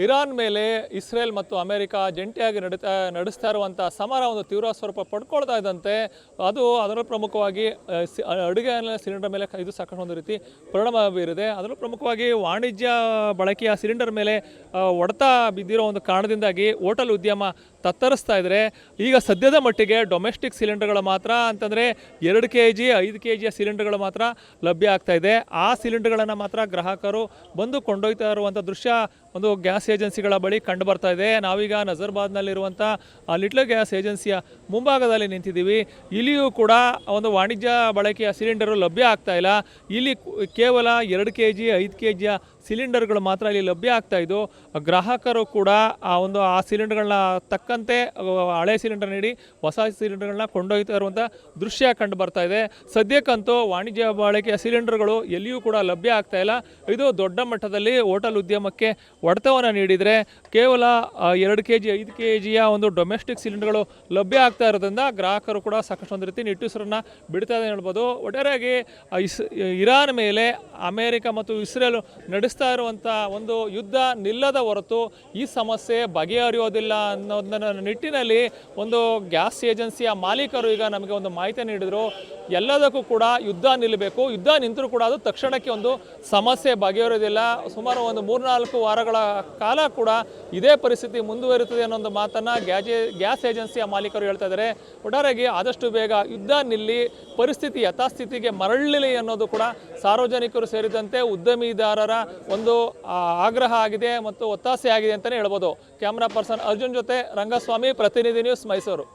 Iran ಮೇಲೆ Israel ಮತ್ತು America ಜಂಟಿಯಾಗಿ ನಡೆಸ್ತಾ ಇರುವಂಥ ಸಮರ ಒಂದು ತೀವ್ರ ಸ್ವರೂಪ ಪಡ್ಕೊಳ್ತಾ ಇದ್ದಂತೆ ಅದರಲ್ಲೂ ಪ್ರಮುಖವಾಗಿ ಅಡುಗೆ ಸಿಲಿಂಡರ್ ಮೇಲೆ ಇದು ಸಾಕಷ್ಟು ಒಂದು ರೀತಿ ಪರಿಣಾಮ ಬೀರಿದೆ. ಅದರಲ್ಲೂ ಪ್ರಮುಖವಾಗಿ ವಾಣಿಜ್ಯ ಬಳಕೆಯ ಸಿಲಿಂಡರ್ ಮೇಲೆ ಹೊಡೆತ ಬಿದ್ದಿರೋ ಒಂದು ಕಾರಣದಿಂದಾಗಿ ಹೋಟೆಲ್ ಉದ್ಯಮ ತತ್ತರಿಸ್ತಾ ಇದ್ದಾರೆ. ಈಗ ಸದ್ಯದ ಮಟ್ಟಿಗೆ ಡೊಮೆಸ್ಟಿಕ್ ಸಿಲಿಂಡರ್ಗಳು ಮಾತ್ರ ಅಂತಂದರೆ 2 kg 5 kgಯ ಸಿಲಿಂಡರ್ಗಳು ಮಾತ್ರ ಲಭ್ಯ ಆಗ್ತಾ ಇದೆ. ಆ ಸಿಲಿಂಡರ್ಗಳನ್ನು ಮಾತ್ರ ಗ್ರಾಹಕರು ಬಂದು ಕೊಂಡೊಯ್ತಾ ಇರುವಂಥ ದೃಶ್ಯ ಒಂದು ಗ್ಯಾಸ್ ಏಜೆನ್ಸಿಗಳ ಬಳಿ ಕಂಡು ಬರ್ತಾ ಇದೆ. ನಾವೀಗ ನಜರ್ಬಾದ್ನಲ್ಲಿರುವಂಥ ಲಿಟ್ಲ್ ಗ್ಯಾಸ್ ಏಜೆನ್ಸಿಯ ಮುಂಭಾಗದಲ್ಲಿ ನಿಂತಿದ್ದೀವಿ. ಇಲ್ಲಿಯೂ ಕೂಡ ಒಂದು ವಾಣಿಜ್ಯ ಬಳಕೆಯ ಸಿಲಿಂಡರು ಲಭ್ಯ ಆಗ್ತಾ ಇಲ್ಲ. ಇಲ್ಲಿ ಕೇವಲ 2 kg 5 kgಯ ಸಿಲಿಂಡರ್ಗಳು ಮಾತ್ರ ಇಲ್ಲಿ ಲಭ್ಯ ಆಗ್ತಾ ಇದ್ದು, ಗ್ರಾಹಕರು ಕೂಡ ಆ ಸಿಲಿಂಡರ್ಗಳನ್ನ ತಕ್ಕಂತೆ ಹಳೆ ಸಿಲಿಂಡರ್ ನೀಡಿ ಹೊಸ ಸಿಲಿಂಡರ್ಗಳನ್ನ ಕೊಂಡೊಯ್ತಾ ಇರುವಂಥ ದೃಶ್ಯ ಕಂಡು ಬರ್ತಾ ಇದೆ. ಸದ್ಯಕ್ಕಂತೂ ವಾಣಿಜ್ಯ ಬಳಕೆಯ ಸಿಲಿಂಡರ್ಗಳು ಎಲ್ಲಿಯೂ ಕೂಡ ಲಭ್ಯ ಆಗ್ತಾ ಇಲ್ಲ. ಇದು ದೊಡ್ಡ ಮಟ್ಟದಲ್ಲಿ ಹೋಟೆಲ್ ಉದ್ಯಮಕ್ಕೆ ಹೊಡೆತವನ್ನು ನೀಡಿದರೆ, ಕೇವಲ 2 kg 5 kgಯ ಒಂದು ಡೊಮೆಸ್ಟಿಕ್ ಸಿಲಿಂಡರ್ಗಳು ಲಭ್ಯ ಆಗ್ತಾ ಇರೋದ್ರಿಂದ ಗ್ರಾಹಕರು ಕೂಡ ಸಾಕಷ್ಟು ಒಂದು ರೀತಿ ನಿಟ್ಟುಸಿರನ್ನು ಬಿಡ್ತಾ ಇದೆ ಹೇಳ್ಬೋದು. ಒಟ್ಟಾರೆಯಾಗಿ ಇರಾನ್ ಮೇಲೆ ಅಮೆರಿಕ ಮತ್ತು ಇಸ್ರೇಲ್ ನಡೆಸ್ತಾ ಇರುವಂಥ ಒಂದು ಯುದ್ಧ ನಿಲ್ಲದ ಹೊರತು ಈ ಸಮಸ್ಯೆ ಬಗೆಹರಿಯೋದಿಲ್ಲ ಅನ್ನೋದನ್ನ ನಿಟ್ಟಿನಲ್ಲಿ ಒಂದು ಗ್ಯಾಸ್ ಏಜೆನ್ಸಿಯ ಮಾಲೀಕರು ಈಗ ನಮಗೆ ಒಂದು ಮಾಹಿತಿ ನೀಡಿದರು. ಎಲ್ಲದಕ್ಕೂ ಕೂಡ ಯುದ್ಧ ನಿಲ್ಲಬೇಕು, ಯುದ್ಧ ನಿಂತರೂ ಕೂಡ ಅದು ತಕ್ಷಣಕ್ಕೆ ಒಂದು ಸಮಸ್ಯೆ ಬಗೆಹರಿಯೋದಿಲ್ಲ. ಸುಮಾರು ಒಂದು 3-4 ವಾರಗಳ ಕಾಲ ಕೂಡ ಇದೇ ಪರಿಸ್ಥಿತಿ ಮುಂದುವರಿಯುತ್ತದೆ ಅನ್ನೋ ಒಂದು ಮಾತನ್ನು ಗ್ಯಾಸ್ ಏಜೆನ್ಸಿಯ ಮಾಲೀಕರು ಹೇಳ್ತಾ ಇದ್ದಾರೆ. ಒಟ್ಟಾರೆಯಾಗಿ ಆದಷ್ಟು ಬೇಗ ಯುದ್ಧ ನಿಲ್ಲಿ ಪರಿಸ್ಥಿತಿ ಯಥಾಸ್ಥಿತಿಗೆ ಮರಳಲಿ ಅನ್ನೋದು ಕೂಡ ಸಾರ್ವಜನಿಕರು ಸೇರಿದಂತೆ ಉದ್ಯಮಿದಾರರ ಒಂದು ಆಗ್ರಹ ಆಗಿದೆ ಮತ್ತು ಒತ್ತಾಸೆ ಆಗಿದೆ ಅಂತಲೇ ಹೇಳ್ಬೋದು. ಕ್ಯಾಮ್ರಾ ಪರ್ಸನ್ ಅರ್ಜುನ್ ಜೊತೆ ರಂಗಸ್ವಾಮಿ, ಪ್ರತಿನಿಧಿ ನ್ಯೂಸ್, ಮೈಸೂರು.